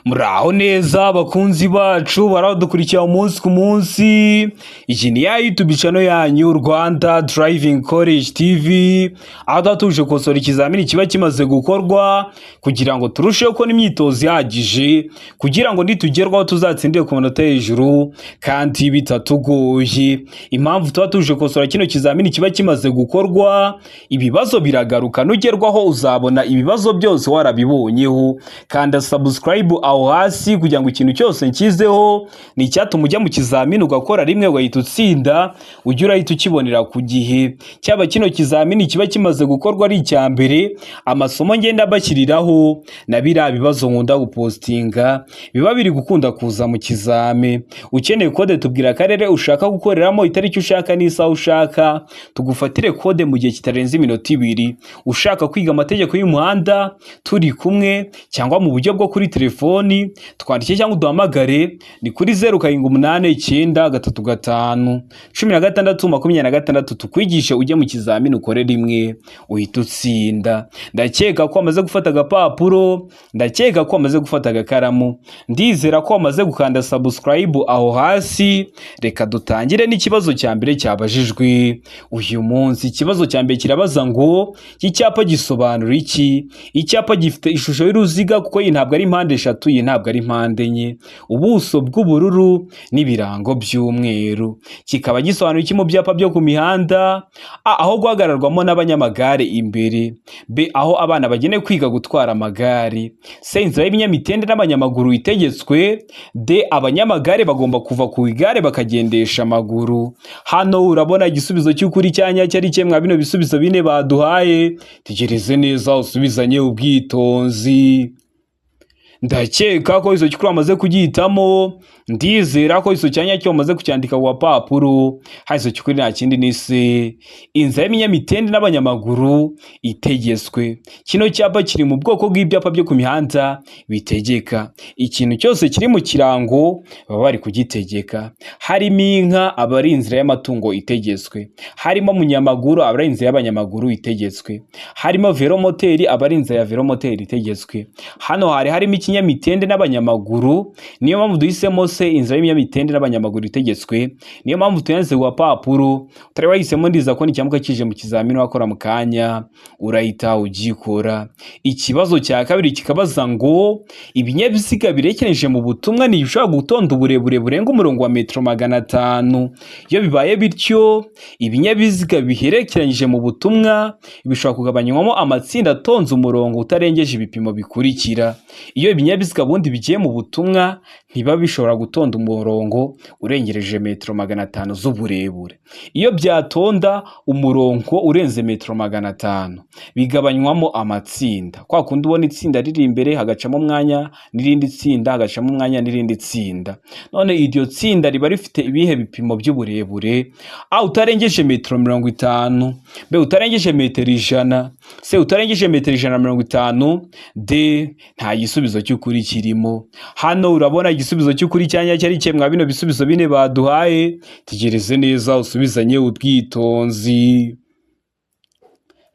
Muraho neza abakunzi bacu baradukurikira umunsi ku munsi. Iki ni ya YouTube channel yanyu Rwanda Driving College TV, aho datuje kosora ikizamini kiba kimaze gukorwa kugira ngo turusheho ko n'imyitozo ihagije kugira ngo nitugerwaho tuzatsindire ku manota hejuru kandi bitatugoye. Impamvu tuba tuje kosora kino kizamini kiba kimaze gukorwa, ibibazo biragaruka, nugerwaho uzabona ibibazo byose warabibonyeho. Kanda subscribe aho hasi kugira ngo ikintu cyose nkizeho ni icyatuma ujya mu kizamini ugakora rimwe ugahita utsinda, ujye urahita ukibonera ku gihe. Cyaba kino kizamini kiba kimaze gukorwa ari icya mbere, amasomo ngenda bashyiriraho na biriya bibazo nkunda gupostinga biba biri gukunda kuza mu kizame. Ukeneye kode tubwira akarere ushaka gukoreramo, itariki ushaka n'isaha ushaka, tugufatire kode mu gihe kitarenze iminota 2. Ushaka kwiga amategeko y'umuhanda turi kumwe cyangwa mu buryo bwo kuri telefoni, twandike cyangwa uduhamagare ni kuri 0789351626 tukwigishe ujye mu kizamini ukore rimwe uhita utsinda. Ndakeka ko amaze gufata agapapuro, ndakeka ko amaze gufata agakaramu, ndizera ko amaze gukanda subscribe aho hasi. Reka dutangire n'ikibazo cya mbere cyabajijwe uyu munsi. Ikibazo cya mbere kirabaza ngo iki cyapa gisobanura iki? Icyapa gifite ishusho y'uruziga kuko iyi ntabwo ari impande eshatu, iyi ntabwo ari impande enye, ubuso bw'ubururu n'ibirango by'umweru. Kikaba gisobanura iki mu byapa byo ku mihanda? A, aho guhagararwamo n'abanyamagare imbere. B, aho abana bagenewe kwiga gutwara amagare. C, inzira y'ibinyamitende n'abanyamaguru itegetswe. D, abanyamagare bagomba kuva ku igare bakagendesha amaguru. Hano urabona igisubizo cy'ukuri cyanya cyari cyemwa bino bisubizo bine baduhaye. Tegereze neza usubizanye ubwitonzi. Ndakeka ko iso cyukuru amaze kugihitamo, ndizera ko iso cyanya cyo amaze kucyandika ku papuro. Haiso cyukuri nta kindi ni se, inzira y'ibinyamitende n'abanyamaguru itegetswe. Kino cyapa kiri mu bwoko bw'ibyapa byo ku mihanda bitegeka. Ikintu cyose kiri mu kirango baba bari kugitegeka. Harimo inka aba ari inzira y'amatungo itegetswe, harimo munyamaguru aba ari inzira y'abanyamaguru itegetswe, harimo velomoteri aba ari inzira ya velomoteri itegetswe. Hano harimo ikinyamitende n'abanyamaguru, niyo mpamvu duhisemo se inzira y'ibinyamitende n'abanyamaguru itegetswe. Niyo mpamvu tuyanze ku papuro. Utari wahisemo ndiza ko nicyamuka kije mu kizamini wakora mu kanya urahita ugikora. Ikibazo cya kabiri kikabaza ngo ibinyabiziga birekereje mu butumwa ni bishobora gutonda uburebure burenga umurongo wa metero 500. Iyo bibaye bityo, ibinyabiziga biherekeranyije mu butumwa bishobora kugabanywamo amatsinda atonze umurongo utarengeje ibipimo bikurikira. Iyo ibinyabiziga bundi bigiye mu butumwa ntiba bishobora gutonda umurongo urengereje metero 500 z'uburebure. Iyo byatonda umurongo urenze metero 500 bigabanywamo amatsinda. Kwa kundi ubona itsinda riri imbere hagacamo umwanya n'irindi tsinda, hagacamo umwanya n'irindi tsinda. None iryo tsinda riba rifite ibihe bipimo by'uburebure? A, utarengeje metero 50. B, utarengeje metero 100. C, utarengeje metero 150. D, nta gisubizo cy'ukuri kirimo. Hano urabona igisubizo cy'ukuri cyanya cyari cyemwa bino bisubizo bine baduhaye. Tegereze neza usubizanye ubwitonzi.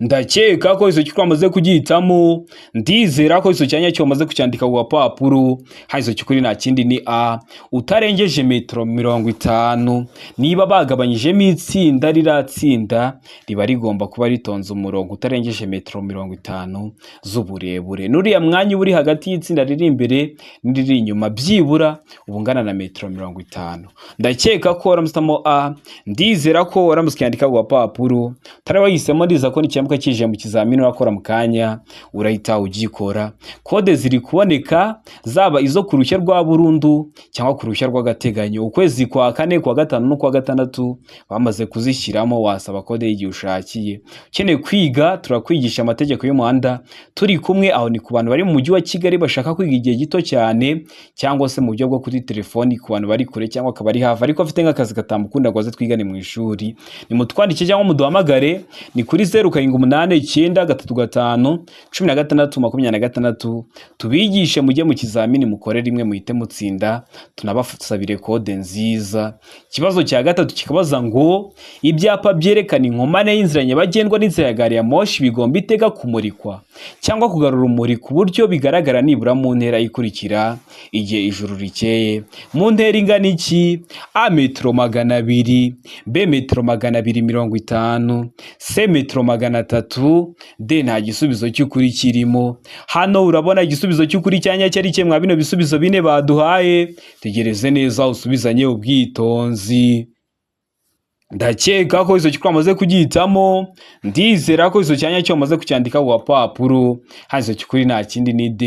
Ndakeka ko iso cyukuru amaze kugihitamo, ndizera ko iso cyanya cyo amaze kucyandika ku papuro. Haiso cyukuri nta kindi ni A, utarengeje metero 50. Niba bagabanyijemo itsinda, riratsinda riba rigomba kuba ritonze umurongo utarengeje metero 50 z'uburebure. Nuriya mwanya uri hagati y'itsinda riri imbere n'iriri inyuma byibura ubungana na metero 50. Ndakeka ko waramusamo A, ndizera ko waramuskandika ku papuro. Utari wahisemo ndiza ko ni kije mu kizamini wakora mu kanya urahita ugikora. Kode ziri kuboneka, zaba izo ku ruhushya rwa burundu cyangwa ku ruhushya rw'agateganyo. Ukwezi kwa 4, kwa 5 no kwa 6 bamaze kuzishyiramo, wasaba kode y'igihe ushakiye. Ukeneye kwiga turakwigisha amategeko y'umuhanda turi kumwe. Aho ni ku bantu bari mu mujyi wa Kigali bashaka kwiga igihe gito cyane, cyangwa se mu buryo bwo kuri telefoni ku bantu bari kure cyangwa akabari hafi ariko afite nk'akazi katamukunda ngo aze twigane mu ishuri. Ni mutwandike cyangwa muduhamagare ni kuri 07 0789 tubigishe mujye mu kizamini mukore rimwe muhite mutsinda, tunabasabire kode nziza. Ikibazo cya gatatu kikabaza ngo ibyapa byerekana inkomane y'inzira nyabagendwa n'inzira ya gari ya moshi bigomba iteka kumurikwa cyangwa kugarura urumuri ku buryo bigaragara nibura mu ntera ikurikira igihe ijuru rikeye. Mu ntera ingana iki? A metero 200, B metero 250, C metero 300, D nta gisubizo cy'ukuri kirimo. Hano urabona igisubizo cy'ukuri cyanya cyari kimwe bino bisubizo bine baduhaye. Tegereze neza usubizanye ubwitonzi. Ndakeka ko izo cyamaze kugihitamo, ndizera ko izo cyanya cyamaze kucyandika ku papuro. Hazo cyukuri nta kindi ni D.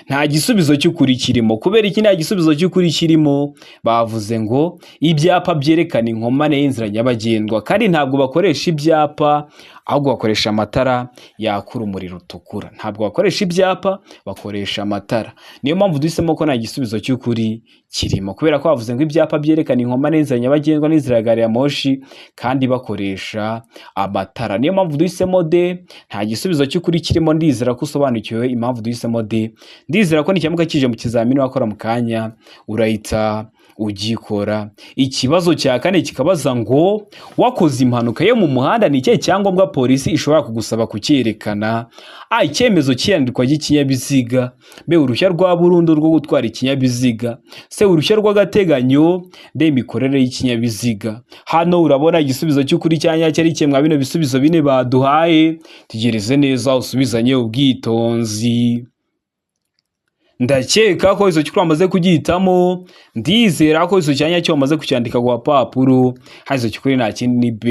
Nta gisubizo cy'ukuri kirimo. Kubera iki nta gisubizo cy'ukuri kirimo? Bavuze ngo ibyapa byerekana inkomane y'inzira nyabagendwa, kandi ntabwo bakoresha ibyapa, ahubwo bakoresha amatara yakura umuriro utukura. Ntabwo bakoresha ibyapa, bakoresha amatara. Niyo mpamvu duhisemo ko nta gisubizo cy'ukuri kirimo, kubera ko bavuze ngo ibyapa byerekana inkomane y'inzira nyabagendwa n'inzira ya gari ya moshi kandi bakoresha amatara. Niyo mpamvu duhisemo D. Nta gisubizo cy'ukuri kirimo. Ndizera ko usobanukiwe impamvu duhisemo D. Ndizera ko nikimuka kije mu kizamini wakora mu kanya urahita ugikora. Ikibazo cya kane kikabaza ngo wakoze impanuka yo mu muhanda ni ikihe cyangombwa polisi ishobora kugusaba kucyerekana? A icyemezo cy'iyandikwa ry'ikinyabiziga, B uruhushya rwa burundu rwo gutwara ikinyabiziga, C uruhushya rw'agateganyo, D imikorere y'ikinyabiziga. Hano urabona igisubizo cy'ukuri cyanya cyari kimwe bino bisubizo bine baduhaye. Tegereze neza usubizanye ubwitonzi. Ndakeka ko izo cyukuru amaze kugihitamo, ndizera ko izo cyanya cyo amaze kucyandika ku papuro. Hazo cyukuri nta kindi ni B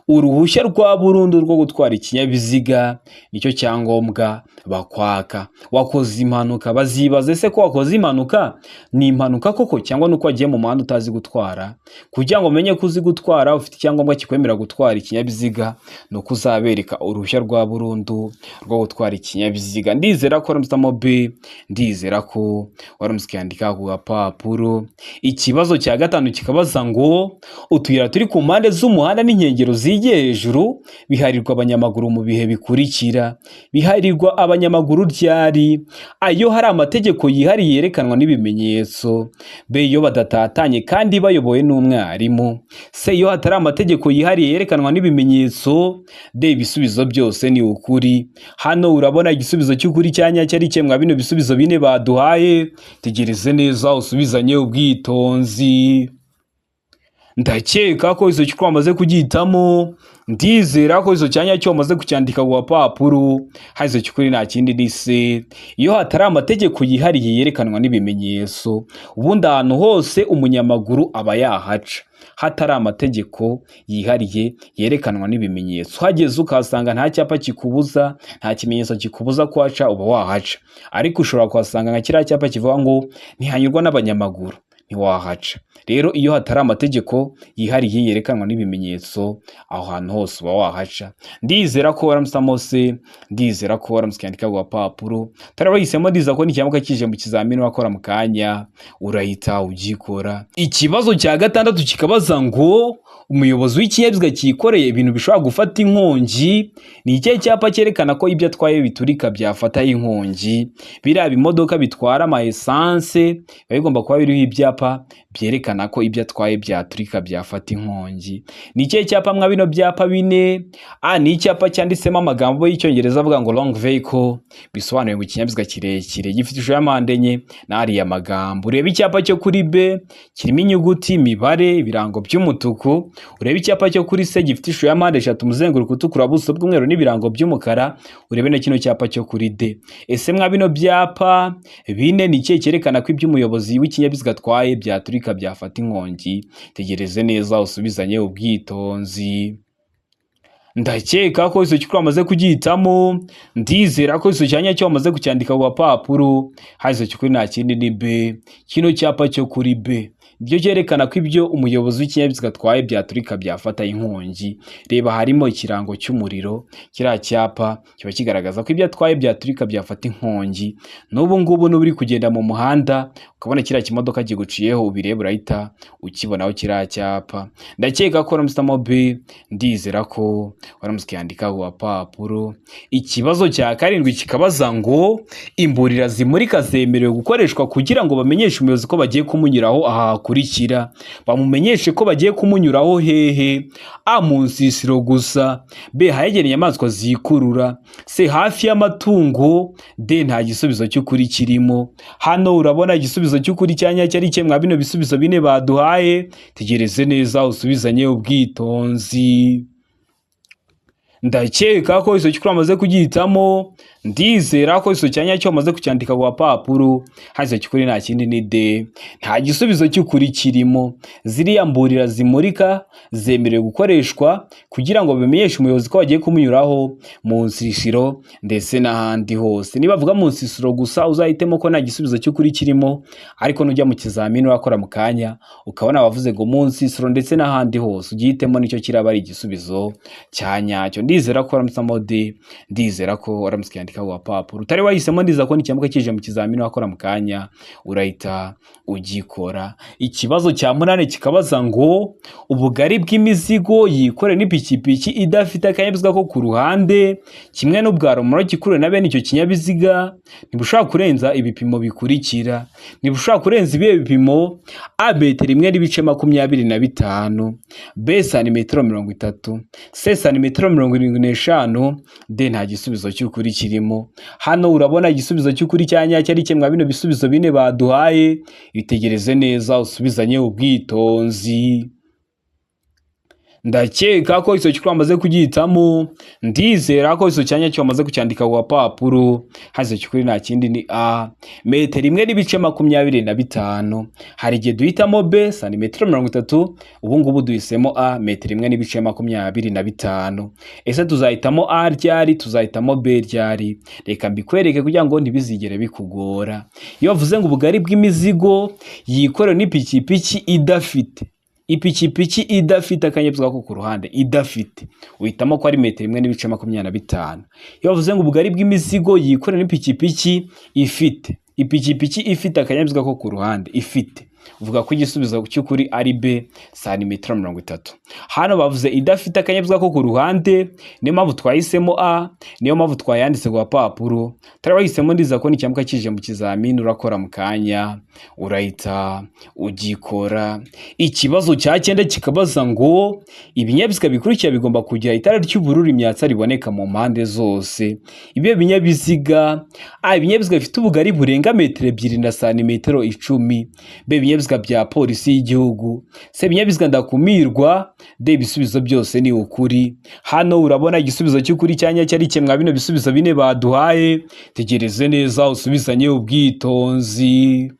uruhushya rwa burundu rwo gutwara ikinyabiziga, nicyo cyangombwa bakwaka. Wakoze impanuka, bazibaze se ko wakoze impanuka ni impanuka koko cyangwa nuko wagiye mu muhanda utazi gutwara? Kugira ngo umenye ko uzi gutwara ufite icyangombwa kikwemera gutwara ikinyabiziga, no kuzabereka uruhushya rwa burundu rwo gutwara ikinyabiziga. Ndizera ko ramutamo B, ndizera ko waramusikandika ku papuro. Ikibazo cya gatanu kikabaza ngo utuyira turi ku mpande z'umuhanda n'inkengero zigiye hejuru biharirwa abanyamaguru mu bihe bikurikira. Biharirwa abanyamaguru ryari? Ayo hari amategeko yihariye yerekanwa n'ibimenyetso, B iyo badatatanye kandi bayobowe n'umwarimu, C iyo hatari amategeko yihariye yerekanwa n'ibimenyetso, D ibisubizo byose ni ukuri. Hano urabona igisubizo cy'ukuri cyanya cyari kimwe bino bisubizo bine baduhaye. Tegereze neza usubizanye ubwitonzi. Ndakeka ko izo cyukuru amaze kugihitamo, ndizera ko izo cyanya cyo amaze kucyandika ku papuro. Hazo cyukuri nta kindi ni C iyo hatari amategeko yihariye yerekanwa n'ibimenyetso. Ubundi ahantu hose umunyamaguru aba yahaca hatari amategeko yihariye yerekanwa n'ibimenyetso. Hageze ukasanga nta cyapa kikubuza, nta kimenyetso kikubuza kwaca, uba wahaca. Ariko ushobora kuhasanga nka kiriya cyapa kivuga ngo ntihanyurwa n'abanyamaguru, ntiwahaca. Rero iyo hatari amategeko yihariye yerekanwa n'ibimenyetso, aho hantu hose uba wahaca. Ndizera ko waramusamo C, ndizera ko waramusikandika ku papuro. Tarabahisemo ndiza ko nikimuka kije mu kizamini wakora mu kanya urahita ugikora. Ikibazo cya gatandatu kikabaza ngo umuyobozi w'ikinyabiziga cyikoreye ibintu bishobora gufata inkongi ni ikihe cyapa cyerekana ko ibyo atwaye biturika byafata inkongi? Biriya bimodoka bitwara ama essence biba bigomba kuba biriho ibyapa byerekana ko ibyo atwaye byaturika byafata inkongi. Ni ikihe cyapa mwa bino byapa bine? A ni icyapa cyanditsemo amagambo y'icyongereza avuga ngo long vehicle, bisobanuye ngo ikinyabiziga kirekire gifite ishusho ya mpande enye n'ariya magambo. Ureba icyapa cyo kuri B kirimo inyuguti, imibare, ibirango by'umutuku. Urebe icyapa cyo kuri C gifite ishusho ya mpande eshatu, umuzenguruko utukura, buso bw'umweru n'ibirango by'umukara. Urebe na kino cyapa cyo kuri D. Ese mwa bino byapa bine ni ikihe cyerekana ko ibyo umuyobozi w'ikinyabiziga atwaye byaturika byafata inkongi? Tegereze neza usubizanye ubwitonzi. Ndakeka ko izo cyukuru amaze kugihitamo, ndizera ko izo cyanya cyo amaze kucyandika ku papuro. Hazo cyukuri nta kindi ni B kino cyapa cyo kuri B. ibyo byerekana ko ibyo umuyobozi w'ikinyabiziga atwaye byaturika byafata inkongi. Reba harimo ikirango cy'umuriro, kiriya cyapa kiba kigaragaza ko ibyo atwaye byaturika byafata inkongi. N'ubu ngubu n'uba uri kugenda mu muhanda ukabona kiriya kimodoka kiguciyeho, ubireba urahita ukibonaho kiriya cyapa. Ndakeka ko Mr. Mobi, ndizera ko waramutse ukiyandika ku papuro. Ikibazo cya karindwi kikabaza ngo imburira zimurika zemerewe gukoreshwa kugira ngo bamenyeshe umuyobozi ko bagiye kumunyuraho aha hakurikira. Bamumenyeshe ko bagiye kumunyuraho hehe? A, mu nsisiro gusa. B, hayegereye inyamaswa zikurura. C, hafi y'amatungo. D, nta gisubizo cy'ukuri kirimo. Hano urabona igisubizo cy'ukuri cyanya cyari cye mwa bino bisubizo bine baduhaye. Tegereze neza usubizanye ubwitonzi. Ndakeka ko iso cyukuri amaze kugihitamo, ndizera ko iso cyanya cyo amaze kucyandika ku papuro. Haze cyukuri nta kindi ni D, nta gisubizo cy'ukuri kirimo. Ziriya mburira zimurika zemerewe gukoreshwa kugira ngo bimenyeshe umuyobozi ko bagiye kumunyuraho mu nsisiro ndetse n'ahandi hose. Niba avuga mu nsisiro gusa uzahitemo ko nta gisubizo cy'ukuri kirimo, ariko nujya mu kizamini urakora mu kanya ukabona bavuze ngo mu nsisiro ndetse n'ahandi hose, ugihitemo nicyo kiraba ari igisubizo cyanyacyo. Ndizera ko waramutse Modi, ndizera ko waramutse ukiyandika ku papuro. Utari wahisemo, ndizera ko n'ikimuka kije mu kizamini wakora mu kanya urahita ugikora. Ikibazo cya 8 kikabaza ngo ubugari bw'imizigo yikorera n'ipikipiki idafite akanyabiziga ko ku ruhande kimwe n'ubwa romoro kikurura na bene icyo kinyabiziga ntibushobora kurenza ibipimo bikurikira. Ntibushobora kurenza ibihe bipimo: A, metero 1.25, B, santimetero 30, C, santimetero 75, D, nta gisubizo cy'ukuri kirimo. Hano urabona igisubizo cy'ukuri cyanyacyo ari kimwe bino bisubizo bine baduhaye. Bitegereze neza usubizanye ubwitonzi. Ndakeka ko iso cyukuri amaze kugihitamo, ndizera ko iso cyanya cyo amaze kucyandika ku papuro. Haze cyukuri nta kindi ni A, metero 1.25. Hari igihe duhitamo B, santimetero 30, ubu ngubu duhisemo A, metero 1.25. Ese tuzahitamo A ryari, tuzahitamo B ryari? Reka mbikwereke kugira ngo ntibizigere bikugora. Iyo bavuze ngo ubugari bw'imizigo yikorera n'ipikipiki idafite, ipikipiki idafite akanyabiziga ko ku ruhande, idafite, uhitamo ko ari metero 1.25. Iyo bavuze ngo ubugari bw'imizigo yikorera n'ipikipiki ifite, ipikipiki ifite akanyabiziga ko ku ruhande, ifite, uvuga ko igisubizo cy'ukuri ari B, santimetero 30. Hano bavuze idafite akanyabiziga ko ku ruhande, niyo mpamvu twahisemo A, niyo mpamvu twayanditse ku papuro. Tari wahisemo, ndiza ko n'icyamuka kije mu kizamini urakora mu kanya urahita ugikora. Ikibazo cya 9 kikabaza ngo ibinyabiziga bikurikira bigomba kugira itara ry'ubururu imyatsa riboneka mu mpande zose. Ibyo binyabiziga: A, ibinyabiziga bifite ubugari burenga metero 2 na santimetero 10. B, ibinyabiziga bya polisi y'igihugu. C, ibinyabiziga ndakumirwa. D, ibisubizo byose ni ukuri. Hano urabona igisubizo cy'ukuri cyanya cyari kimwe bino bisubizo bine baduhaye. Tegereze neza usubizanye ubwitonzi.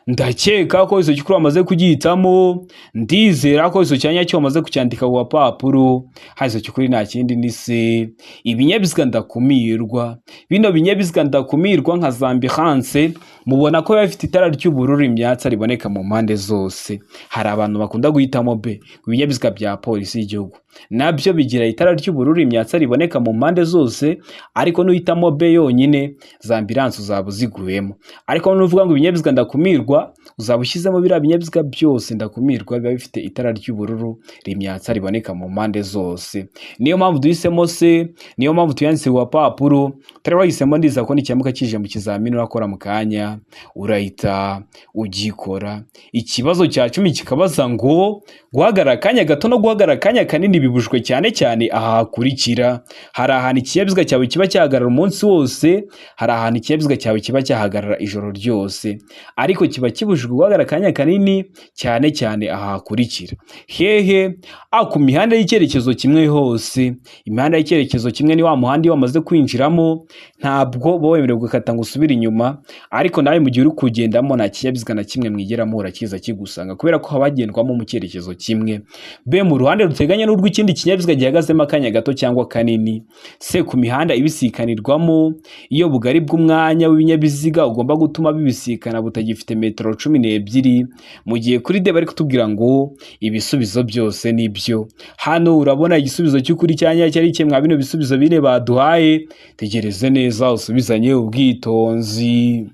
Ndakeka ko iso cyukuri amaze kugihitamo, ndizera ko iso cyanya cyo amaze kucyandika ku papuro. Hazo cyukuri nta kindi ni C, ibinyabiziga ndakumirwa. Bino binyabiziga ndakumirwa nka Zambihanse mubona ko bafite itara ry'ubururu imyatsa riboneka mu mpande zose. Hari abantu bakunda guhitamo B, ibinyabiziga bya polisi y'igihugu nabyo bigira itara ry'ubururu imyatsa riboneka mu mpande zose, ariko nuhitamo B yonyine Zambihanse uzaba uziguyemo. Ariko nuvuga ngo ibinyabiziga ndakumirwa uzaba ushyizemo biriya binyabiziga byose ndakumirwa biba bifite itara ry'ubururu rimyatsa riboneka mu mpande zose. Niyo mpamvu duhisemo C, niyo mpamvu tuyanditse ku papuro. Tari wahisemo, ndiza ko n'icyamuka kije mu kizamini urakora mu kanya urahita ugikora. Ikibazo cya 10 kikabaza ngo guhagarara akanya gato no guhagarara akanya kanini bibujwe cyane cyane aha hakurikira. Hari ahantu ikinyabiziga cyawe kiba cyahagarara umunsi wose, hari ahantu ikinyabiziga cyawe kiba cyahagarara ijoro ryose, ariko kiba kibujijwe guhagarara akanya kanini cyane cyane aha hakurikira. Hehe? A, ku mihanda y'icyerekezo kimwe hose. Imihanda y'icyerekezo kimwe ni wa muhanda iyo wamaze kwinjiramo ntabwo bo wemerewe gukata ngo usubire inyuma, ariko nawe mu gihe uri kugendamo nta kinyabiziga na kimwe mwigeramo urakiza kigusanga kubera ko habagendwamo mu cyerekezo kimwe. B, mu ruhande ruteganye rw'ikindi kinyabiziga gihagazemo akanya gato cyangwa kanini. Se ku mihanda ibisikanirwamo, iyo bugari bw'umwanya w'ibinyabiziga ugomba gutuma bibisikana butagifite metero 12, mu gihe kuri D bari kutubwira ngo ibisubizo byose nibyo. Hano urabona igisubizo cy'ukuri cya nyacyo ari kimwe bino bisubizo bine baduhaye. Tegereze neza usubizanye ubwitonzi.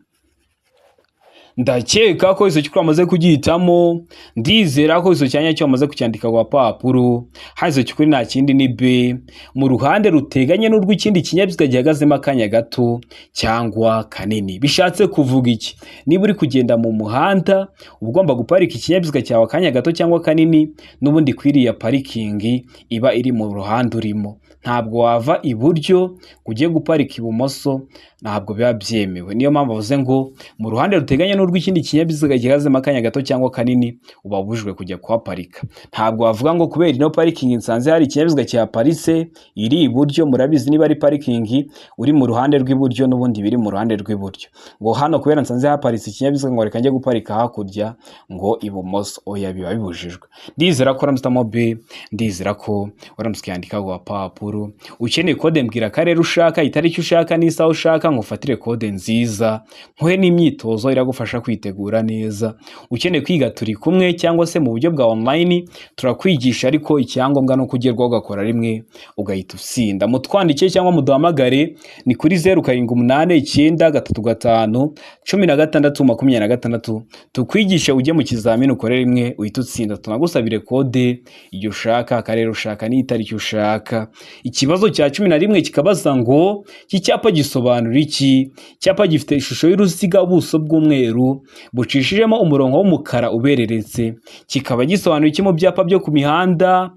Ndakeka ko iso cyukuri amaze kugihitamo, ndizera ko iso cyanya cyo amaze kucyandika ku papuro. Hazo cyukuri nta kindi ni B, mu ruhande ruteganye n'urw'ikindi kinyabiziga gihagazemo akanya gato cyangwa kanini. Bishatse kuvuga iki? Niba uri kugenda mu muhanda ugomba guparika ikinyabiziga cyawe akanya gato cyangwa kanini, n'ubundi kwiriya parikingi iba iri mu ruhande urimo. Ntabwo wava iburyo ugiye guparika ibumoso, ntabwo biba byemewe. Niyo mpamvu bavuze ngo mu ruhande ruteganye n'urw'ikindi kinyabiziga gihagazemo akanya gato cyangwa kanini uba ubujijwe kujya kuhaparika. Ntabwo wavuga ngo kubera ino parikingi nsanze hari ikinyabiziga cyaparitse iri iburyo, murabizi niba ari parikingi uri mu ruhande rw'iburyo n'ubundi biri mu ruhande rw'iburyo, ngo hano kubera nsanze haparitse ikinyabiziga ngo reka njye guparika hakurya ngo ibumoso, oya biba bibujijwe. Ndizera ko uramutse B, ndizera ko uramutse yandika ku papuro. Ukeneye kode mbwira akarere ushaka, itariki ushaka n'isaha ushaka, ngufatire kode nziza, nkuhe n'imyitozo iragufasha kwitegura neza. Ukeneye kwiga turi kumwe cyangwa se mu buryo bwa online turakwigisha, ariko icyangombwa no kugerwaho ugakora rimwe ugahita usinda. Mutwandike cyangwa muduhamagare ni kuri 0789351626 tukwigisha ujye mu kizamini ukore rimwe uhita utsinda. Tunagusabire kode iyo ushaka, akarere ushaka n'itariki ushaka. Ikibazo cya 11 kikabaza ngo iki cyapa gisobanura iki? Icyapa gifite ishusho y'uruziga, ubuso bw'umweru bucishijemo umurongo w'umukara ubereretse. Kikaba gisobanura iki mu byapa byo ku mihanda?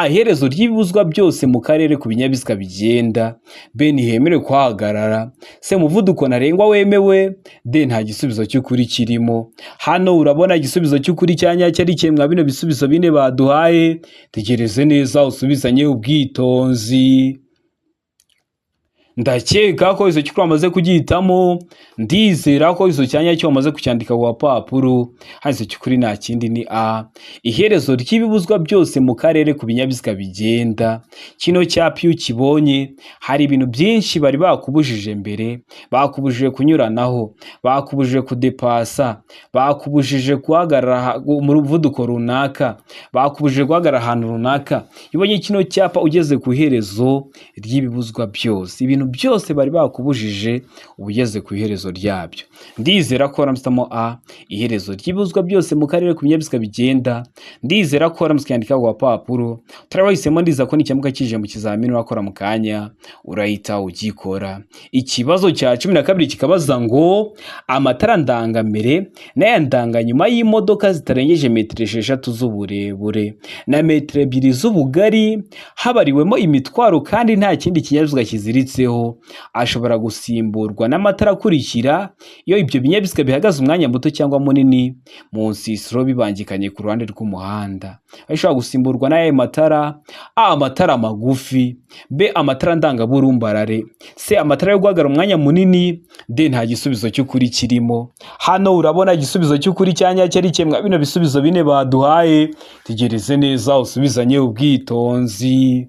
Iherezo ry'ibibuzwa byose mu karere ku binyabiziga bigenda. B, ntihemerewe kuhagarara. C, umuvuduko ntarengwa wemewe. D, nta gisubizo cy'ukuri kirimo. Hano urabona igisubizo cy'ukuri cya nyacyo ari kimwe bino bisubizo bine baduhaye. Tegereze neza usubizanye ubwitonzi. Ndakeka ko iso cyukuri amaze kugihitamo, ndizera ko iso cyanya cyo amaze kucyandika ku papuro. Hazo cyukuri nta kindi ni A, iherezo ry'ibibuzwa byose mu karere ku binyabiziga bigenda. Kino cyapa iyo kibonye hari ibintu byinshi bari bakubujije mbere, bakubujije kunyuranaho, bakubujije kudepasa, bakubujije guhagarara mu muvuduko runaka, bakubujije guhagarara ahantu runaka. Ibonye kino cyapa ugeze ku iherezo ry'ibibuzwa byose, ibintu byose bari bakubujije ubugeze ku iherezo ryabyo. Ndizera ko uramutamo A, iherezo ry'ibibuzwa byose mu karere ku binyabiziga bigenda. Ndizera ko uramutse yandika ku papuro. Turabahisemo, ndiza ko n'icyamuka kije mu kizamini wakora mu kanya urahita ugikora. Ikibazo cya 12 kikabaza ngo amatara ndangambere n'aya ndanga nyuma y'imodoka zitarengeje metero 6 z'uburebure na metero 2 z'ubugari habariwemo imitwaro kandi nta kindi kinyabiziga kiziritseho, ashobora gusimburwa n'amatara akurikira iyo ibyo binyabiziga bihagaze umwanya muto cyangwa munini mu nsisiro bibangikanye ku ruhande rw'umuhanda. Ashobora gusimburwa n'aya matara: A, amatara magufi; B, amatara ndangaburumbarare; C, amatara yo guhagarara umwanya munini; D, nta gisubizo cy'ukuri kirimo. Hano urabona igisubizo cy'ukuri cya nyacyo ari kimwe bino bisubizo bine baduhaye. Tegereze neza usubizanye ubwitonzi.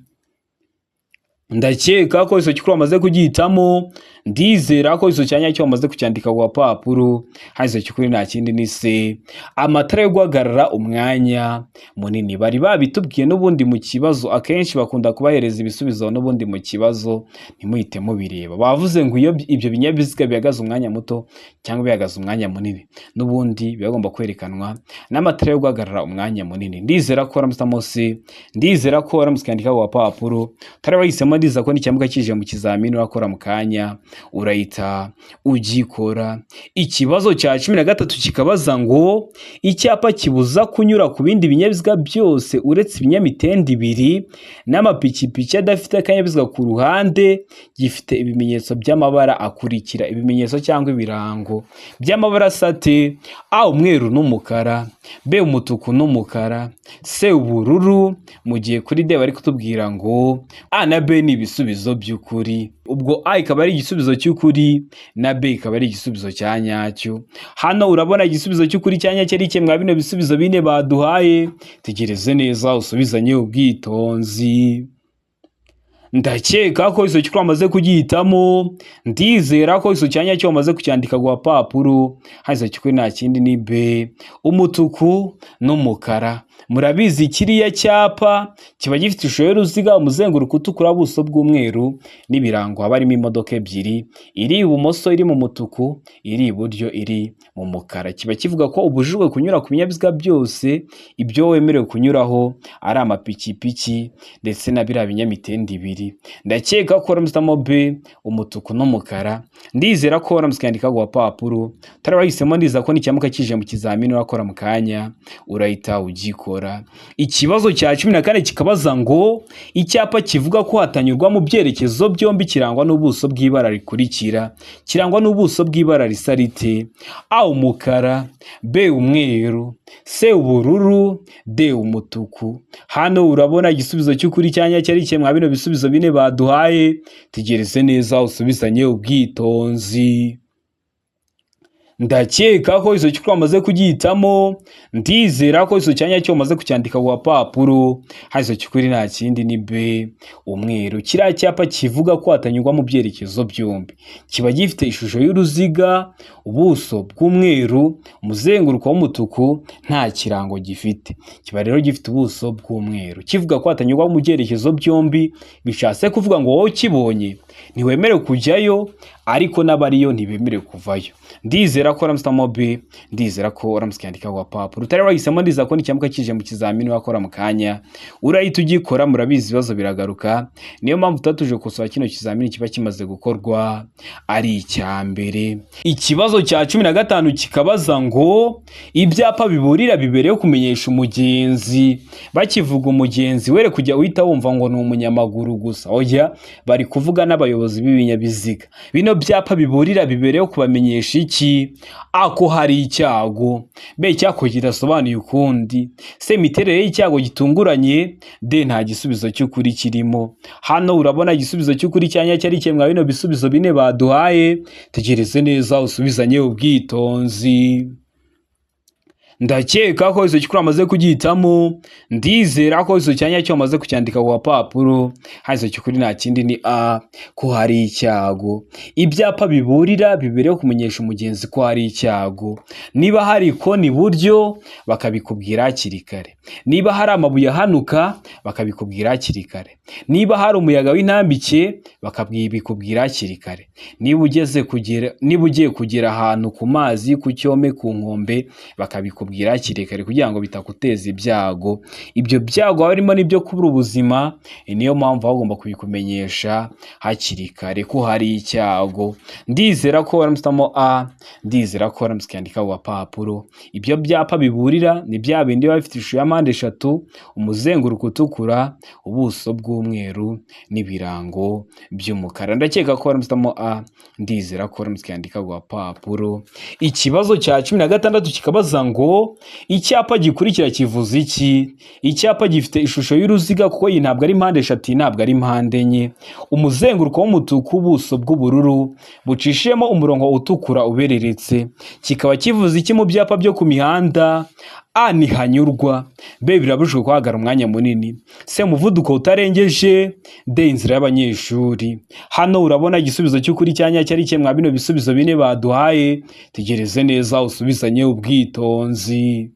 Ndakeka ko iso cyukuri amaze kugihitamo, ndizera ko iso cyanya cyo amaze kucyandika ku papuro. Hazo cyukuri nta kindi ni C, amatara yo guhagarara umwanya munini. Bari babitubwiye n'ubundi mu kibazo, akenshi bakunda kubahereza ibisubizo n'ubundi mu kibazo ntimuhite mubireba. Bavuze ngo iyo ibyo binyabiziga bihagaze umwanya muto cyangwa bihagaze umwanya munini, n'ubundi bigomba kwerekanwa n'amatara yo guhagarara umwanya munini. Ndizera ko uramutamo C, ndizera ko uramutse yandika ku papuro. Tarabahisemo, ndiza ko n'icyamuka kije mu kizamini wakora mu kanya urahita ugikora. Ikibazo cya 13 kikabaza ngo icyapa kibuza kunyura ku bindi binyabiziga byose uretse ibinyamitende 2 n'amapikipiki adafite akanyabiziga ku ruhande, gifite ibimenyetso by'amabara akurikira. Ibimenyetso cyangwa ibirango by'amabara sate: A, umweru n'umukara; B umutuku n'umukara, C ubururu, mu gihe kuri D bari kutubwira ngo A na B ni ibisubizo by'ukuri. Ubwo A ikaba ari igisubizo cy'ukuri na B ikaba ari igisubizo cya nyacyo. Hano urabona igisubizo cy'ukuri cya nyacyo ari kimwe bino bisubizo bine baduhaye. Tegereze neza usubizanye ubwitonzi. Ndakeka ko iso cy'ukuri wamaze kugihitamo, ndizera ko iso cyanya cyo wamaze kucyandika ku papuro. Iso cy'ukuri nta kindi ni B umutuku n'umukara. Murabizi kiriya cyapa kiba gifite ishusho y'uruziga, umuzenguruko utukura, buso bw'umweru n'ibirango. Haba harimo imodoka ebyiri, iri ibumoso iri mu mutuku, iri iburyo iri mu mukara. Kiba kivuga ko ubujijwe kunyura ku binyabiziga byose, ibyo wemerewe kunyuraho ari amapikipiki ndetse na biriya binyamitende ibiri. Ndakeka ko uramutamo B umutuku n'umukara, ndizera ko uramutse ukandika ku papuro utari wahisemo, ndiza ko n'icyamuka kije mu kizamini urakora mu kanya urahita ugikora. Ikibazo cya 14 kikabaza ngo icyapa kivuga ko hatanyurwa mu byerekezo byombi kirangwa n'ubuso bw'ibara rikurikira. Kirangwa n'ubuso bw'ibara risa rite? A umukara, B umweru, C ubururu, D umutuku. Hano urabona igisubizo cy'ukuri cyanya cyari kimwe bino bisubizo bine baduhaye. Tegereze neza usubizanye ubwitonzi. Ndakeka ko iso cy'ukuri wamaze kugihitamo, ndizera ko iso cyanya cyo wamaze kucyandika ku papuro. Iso cy'ukuri nta kindi ni B umweru. Kiriya cyapa kivuga ko hatanyurwa mu byerekezo byombi kiba gifite ishusho y'uruziga, ubuso bw'umweru, umuzenguruko w'umutuku, nta kirango gifite. Kiba rero gifite ubuso bw'umweru kivuga ko hatanyurwa mu byerekezo byombi. Bishatse kuvuga ngo wowe ukibonye ntiwemerewe kujyayo, ariko n'abariyo ntibemerewe kuvayo. Ndizera ko uramutamo B, ndizera ko uramutse ukandika ku papuro utari wahisemo, ndiza ko n'icyamuka kije mu kizamini wakora mu kanya urahita ugikora. Murabizi ibibazo biragaruka, niyo mpamvu tutatuje gukosora kino kizamini kiba kimaze gukorwa ari icya mbere. Ikibazo cya 15 kikabaza ngo ibyapa biburira bibereyeho kumenyesha umugenzi. Bakivuga umugenzi were kujya uhita wumva ngo ni umunyamaguru gusa, oya bari kuvuga n'abayobozi b'ibinyabiziga. Bino byapa biburira bibereyeho kubamenyesha iki? A ko hari icyago, B cyako kidasobanuye ukundi, C imiterere y'icyago gitunguranye, D nta gisubizo cy'ukuri kirimo. Hano urabona igisubizo cy'ukuri cyanya cyari kimwe bino bisubizo bine baduhaye. Tegereze neza usubizanye ubwitonzi. Ndakeka ko iso cy'ukuri amaze kugihitamo, ndizera ko iso cyanya cyo amaze kucyandika ku papuro. Iso cy'ukuri nta kindi ni A ko hari icyago. Ibyapa biburira bibereyeho kumenyesha umugenzi ko hari icyago. Niba hari ikoni iburyo bakabikubwira hakiri kare, niba hari amabuye ahanuka bakabikubwira hakiri kare, niba hari umuyaga w'intambike bakabikubwira hakiri kare, niba ugiye kugera ahantu ku mazi, ku cyome, ku nkombe bakabikubwira hakiri kare kugira ngo bitakuteza ibyago. Ibyo byago harimo n'ibyo kubura ubuzima, niyo mpamvu bagomba kubikumenyesha hakiri kare ko hari icyago. Ndizera ko waramutamo A, ndizera ko waramutse ukandika ku papuro. Ibyo byapa biburira ni bya bindi biba bifite ishusho ya mpande eshatu, umuzenguruko utukura, ubuso bw'umweru n'ibirango by'umukara. Ndakeka ko waramutamo A, ndizera ko waramutse ukandika ku papuro. Ikibazo cya 16 kikabaza ngo icyapa gikurikira kivuze iki? Icyapa gifite ishusho y'uruziga kuko iyi ntabwo ari mpande eshatu, ntabwo ari mpande enye, umuzenguruko w'umutuku, ubuso bw'ubururu bucishemo umurongo utukura ubereretse. Kikaba kivuze iki mu byapa byo ku mihanda? A ni hanyurwa, B birabujijwe guhagarara umwanya munini, C umuvuduko utarengeje, D inzira y'abanyeshuri. Hano urabona igisubizo cy'ukuri cyanya cyari kimwe bino bisubizo bine baduhaye. Tegereze neza usubizanye ubwitonzi.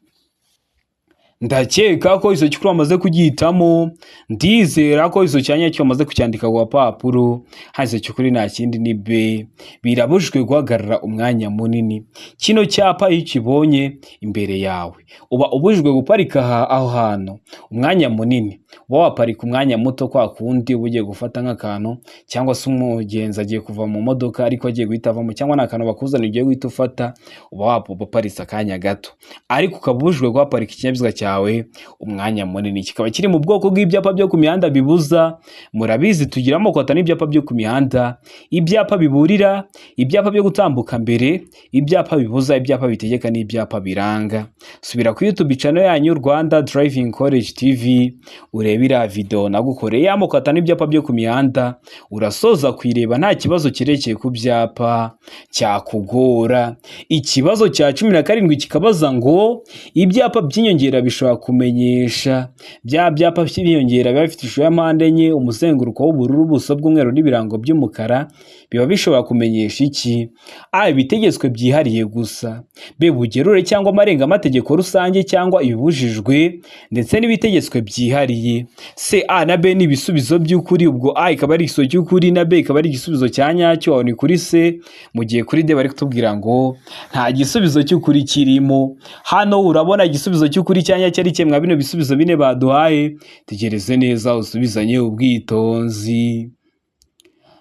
Ndakeka ko iso cy'ukuri wamaze kugihitamo, ndizera ko iso cyanya cyo wamaze kucyandika ku papuro. Iso cy'ukuri nta kindi ni B birabujijwe guhagarara umwanya munini. Kino cyapa iyo ukibonye imbere yawe uba ubujijwe guparika aho hantu umwanya munini. Uba waparika umwanya muto kwa kundi uba ugiye gufata nk'akantu, cyangwa se umugenzi agiye kuva mu modoka ariko agiye guhita avamo, cyangwa n'akantu bakuzana ugiye guhita ufata, uba waparitse akanya gato. Ariko ukaba ubujijwe guhaparika ikinyabiziga cyawe cyawe umwanya munini. Kikaba kiri mu bwoko bw'ibyapa byo ku mihanda bibuza. Murabizi tugira amoko atanu y'ibyapa byo ku mihanda: ibyapa biburira, ibyapa byo gutambuka mbere, ibyapa bibuza, ibyapa bitegeka n'ibyapa biranga. Subira ku YouTube channel yanyu Rwanda Driving College TV urebe iriya video nagukoreye amoko atanu y'ibyapa byo ku mihanda, urasoza kuyireba nta kibazo kirekeye ku byapa cyakugora. Ikibazo cya 17 kikabaza ngo ibyapa by'inyongera bishobora kumenyesha. Bya byapa by'inyongera biba bifite ishusho ya mpande enye, umuzenguruko w'ubururu, ubuso bw'umweru n'ibirango by'umukara, biba bishobora kumenyesha iki? A. Ibitegetswe byihariye gusa. B. Bugerure cyangwa amarenga amategeko rusange cyangwa ibibujijwe ndetse n'ibitegetswe byihariye. C. A na B ni ibisubizo by'ukuri, ubwo A ikaba ari igisubizo cy'ukuri na B ikaba ari igisubizo cya nyacyo. Aho ni kuri C, mu gihe kuri D bari kutubwira ngo nta gisubizo cy'ukuri kirimo. Hano urabona igisubizo cy'ukuri cya nyacyo ari kimwe bino bisubizo bine baduhaye. Tegereze neza usubizanye ubwitonzi.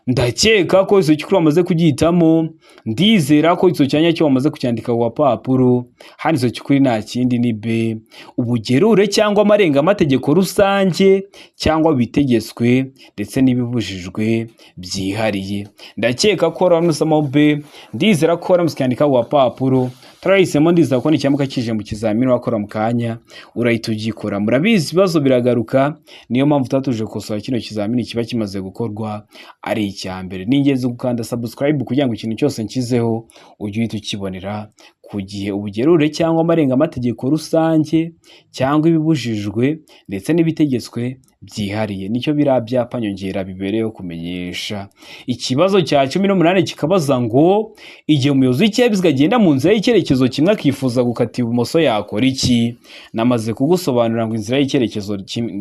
Ndakeka ko iso cyukuri wamaze kugihitamo, ndizera ko iso cyanya cyo wamaze kucyandika ku papuro. Hano iso cyukuri nta kindi ni B, ubugerure cyangwa amarenga amategeko rusange cyangwa bitegetswe ndetse n'ibibujijwe byihariye. Ndakeka ko ramusamo B, ndizera ko ramusyandika ku papuro. Turahisemo ndizera ko n'icyamuka kije mu kizamini wakora mu kanya urahita ugikora. Murabizi ibibazo biragaruka, niyo mpamvu tatuje kosora kino kizamini kiba kimaze gukorwa ari icyambere. Ni ingenzi gukanda subscribe kugira ngo ikintu cyose nkizeho ujye uhita ukibonera ku gihe. Ubugerure cyangwa amarenga amategeko rusange cyangwa ibibujijwe ndetse n'ibitegetswe byihariye nicyo biriya byapa nyongera bibereyeho kumenyesha. Ikibazo cya 18 kikabaza ngo igihe umuyobozi w'ikinyabiziga agenda mu nzira y'icyerekezo kimwe akifuza gukata ibumoso yakora iki? Namaze kugusobanurira ngo inzira y'icyerekezo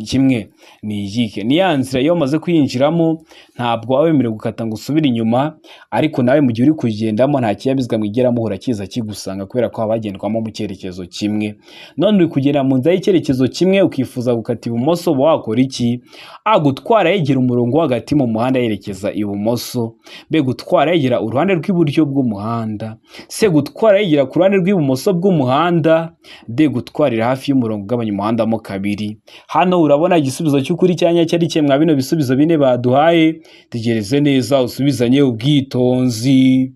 kimwe ni iyihe. Ni ya nzira iyo umaze kuyinjiramo ntabwo wawemerewe gukata ngo usubire inyuma, ariko nawe mu gihe uri kugendamo nta kinyabiziga mwigera muhura kiza kigusanga kubera ko habagendwamo mu cyerekezo kimwe. None uri kugenda mu nzira y'icyerekezo kimwe ukifuza gukata ibumoso wakora iki? A. Gutwara yegera umurongo hagati mu muhanda yerekeza ibumoso. B. Gutwara yegera uruhande rw'iburyo bw'umuhanda. C. Gutwara yegera ku ruhande rw'ibumoso bw'umuhanda. D. Gutwarira hafi y'umurongo ugabanya umuhanda mo kabiri. Hano urabona igisubizo cy'ukuri cyanya cyari kimwe bino bisubizo bine baduhaye. Tegereze neza usubizanye ubwitonzi.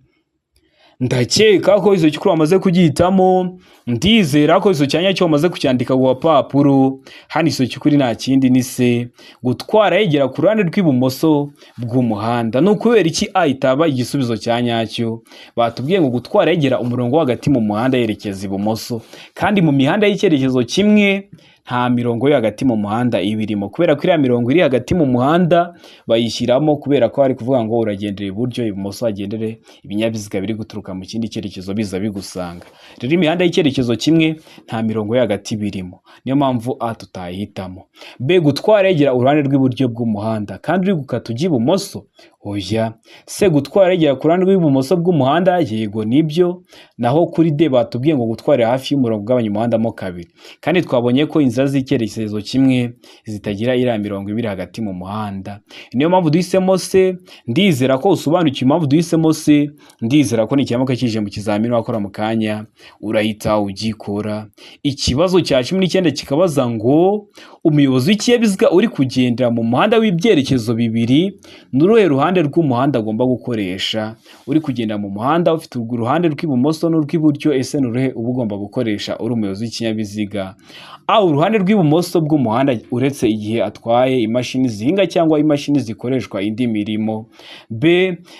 Ndakeka ko izo cyukuri wamaze kugihitamo, ndizera ko izo cyanya cyo wamaze kucyandika ku papuro. Hano izo cyukuri nta kindi ni C, gutwara yegera ku ruhande rw'ibumoso bw'umuhanda. No kubera iki A itaba igisubizo cya nyacyo? Batubwiye ngo gutwara yegera umurongo hagati mu muhanda yerekeza ibumoso, kandi mu mihanda y'icyerekezo kimwe nta mirongo yo hagati mu muhanda ibirimo, kubera ko iriya mirongo iri hagati mu muhanda bayishyiramo kubera ko ari kuvuga ngo uragendera iburyo, ibumoso hagendere ibinyabiziga biri guturuka mu kindi cyerekezo biza bigusanga. Rero imihanda y'icyerekezo kimwe nta mirongo yo hagati birimo, niyo mpamvu A tutayihitamo. B. Gutwara yegera uruhande rw'iburyo bw'umuhanda kandi uri gukata ujya ibumoso. Oya. C. Gutwara yegera ku ruhande rw'ibumoso bw'umuhanda. Yego nibyo. Naho kuri D batubwiye ngo gutwarira hafi y'umurongo ugabanya umuhanda mo kabiri, kandi twabonye ko inzira z'icyerekezo kimwe zitagira iriya mirongo ibiri hagati mu muhanda. Niyo mpamvu duhisemo C. Ndizera ko usobanukiwe impamvu duhisemo C. Ndizera ko n'icyamuka kije mu kizamini wakora mu kanya urahita ugikora. Ikibazo cya 19 kikabaza ngo umuyobozi w'ikinyabiziga uri kugendera mu muhanda w'ibyerekezo bibiri n'uruhe ruhande rw'umuhanda agomba gukoresha? Uri kugenda mu muhanda ufite uruhande rw'ibumoso n'urw'iburyo, ese n'uruhe uba ugomba gukoresha uri umuyobozi w'ikinyabiziga? A. Uruhande rw'ibumoso bw'umuhanda uretse igihe atwaye imashini zihinga cyangwa imashini zikoreshwa indi mirimo. B.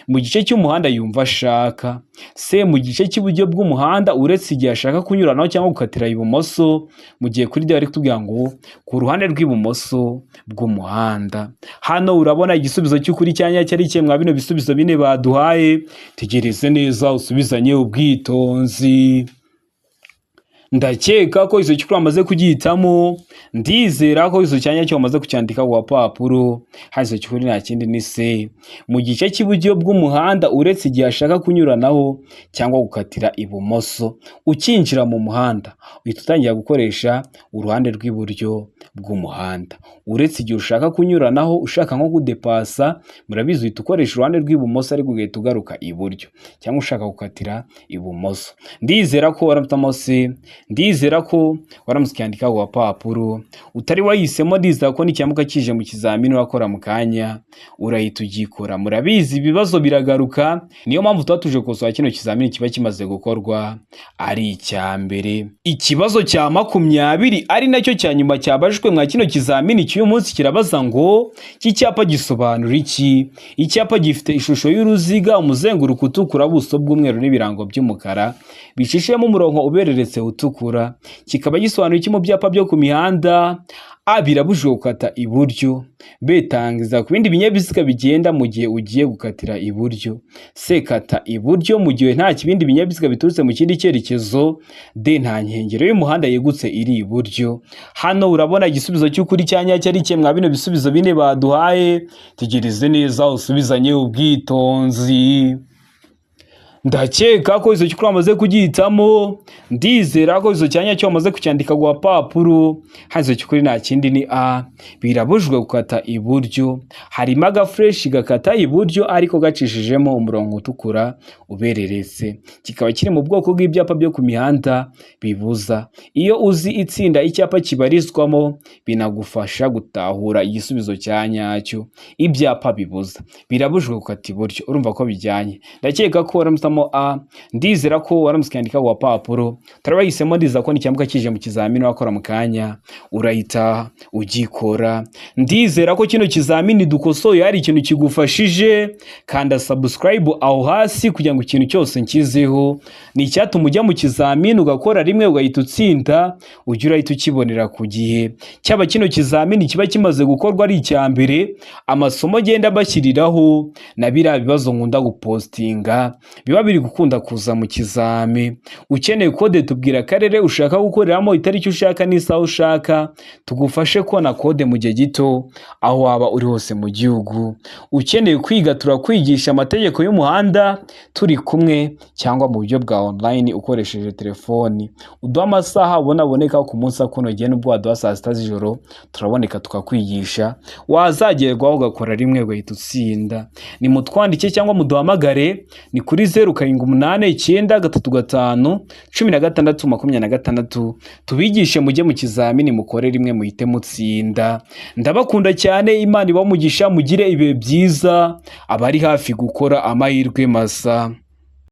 Mu gice cy'umuhanda yumva ashaka. C. Mu gice cy'iburyo bw'umuhanda uretse igihe ashaka kunyuranaho cyangwa gukatira ibumoso. Mu gihe kuri D bari kutubwira ngo ku ruhande rw'ibumoso bw'umuhanda. Hano urabona igisubizo cy'ukuri cyanya cyari kimwe bino bisubizo bine baduhaye. Tegereze neza usubizanye ubwitonzi. Ndakeka ko izo cyukuri wamaze kugihitamo, ndizera ko izo cyanya cyo wamaze kucyandika ku papuro. Hano izo cyukuri nta kindi ni C, mu gice cy'iburyo bw'umuhanda uretse igihe ashaka kunyuranaho cyangwa gukatira ibumoso. Ukinjira mu muhanda uhita utangira gukoresha uruhande rw'iburyo bw'umuhanda, uretse igihe ushaka kunyuranaho ushaka nko kudepasa, murabizi uhita ukoresha uruhande rw'ibumoso ariko ugahita ugaruka iburyo, cyangwa ushaka gukatira ibumoso. Ndizera ko waramutamo C. ndizera ko waramutse ukandika ku gapapuro utari wahisemo, ndizera ko n'icyamuka kije mu kizamini urakora mu kanya urahita ugikora. Murabizi ibibazo biragaruka, niyo mpamvu tuba tuje gukosora kino kizamini kiba kimaze gukorwa ari icya mbere. Ikibazo cya 20 ari nacyo cya nyuma cyabajwe mwa kino kizamini cy'uyu munsi kirabaza ngo iki cyapa gisobanura iki? Icyapa gifite ishusho y'uruziga, umuzenguruko utukura, buso bw'umweru n'ibirango by'umukara bicishemo umurongo ubereretse utukura. Kikaba gisobanura iki mu byapa byo ku mihanda? A. Birabujijwe gukata iburyo. B. Tangiza ku bindi binyabiziga bigenda mu gihe ugiye gukatira iburyo. C. Kata iburyo mu gihe nta kibindi binyabiziga biturutse mu kindi cyerekezo. D. Nta nkengero y'umuhanda yegutse iri iburyo. Hano urabona igisubizo cy'ukuri cya nyacyo ari kimwe mwa bino bisubizo bine baduhaye. Tegereze neza usubizanye ubwitonzi. Ndakeka ko izo cyukuri wamaze kugihitamo, ndizera ko izo cyanya cyo wamaze kucyandika ku gapapuro. Hazo cyukuri nta kindi ni A. Birabujijwe gukata iburyo. Harimo agafresh gakata iburyo ariko gacishijemo umurongo utukura ubereretse. Kikaba kiri mu bwoko bw'ibyapa byo ku mihanda bibuza. Iyo uzi itsinda icyapa kibarizwamo binagufasha gutahura igisubizo cya nyacyo. Ibyapa bibuza. Birabujijwe gukata iburyo. Urumva ko bijyanye. Ndakeka ko waramutamo A. Ndizera ko waramutse ukandika ku gapapuro tarabahisemo, ndizera ko n'icyamuka kije mu kizamini wakora mu kanya urahita ugikora. Ndizera ko kino kizamini dukosoye hari ikintu kigufashije. Kanda subscribe aho hasi kugira ngo ikintu cyose nkizeho ni icyatuma ujya mu kizamini ugakora rimwe ugahita utsinda, ujya urahita ukibonera ku gihe. Cyaba kino kizamini kiba kimaze gukorwa ari icya mbere, amasomo agenda bashyiriraho na biriya bibazo nkunda gupostinga biba biri gukunda kuza mu kizami. Ukeneye kode tubwira akarere ushaka gukoreramo, itariki ushaka n'isaha ushaka, tugufashe kubona kode mu gihe gito aho waba uri hose mu gihugu. Ukeneye kwiga turakwigisha amategeko y'umuhanda turi kumwe cyangwa mu buryo bwa online ukoresheje telefoni. Uduha amasaha uboneka ku munsi akunogeye, n'ubwo waduha saa 6 z'ijoro turaboneka tukakwigisha. Wazagerwaho ugakora rimwe ugahita utsinda. Ni mutwandike cyangwa muduhamagare ni kuri 0789351626 tubigishe mujye mu kizamini mukore rimwe muhite mutsinda. Ndabakunda cyane, Imana ibamugisha, mugire ibihe byiza. Abari hafi gukora amahirwe masa.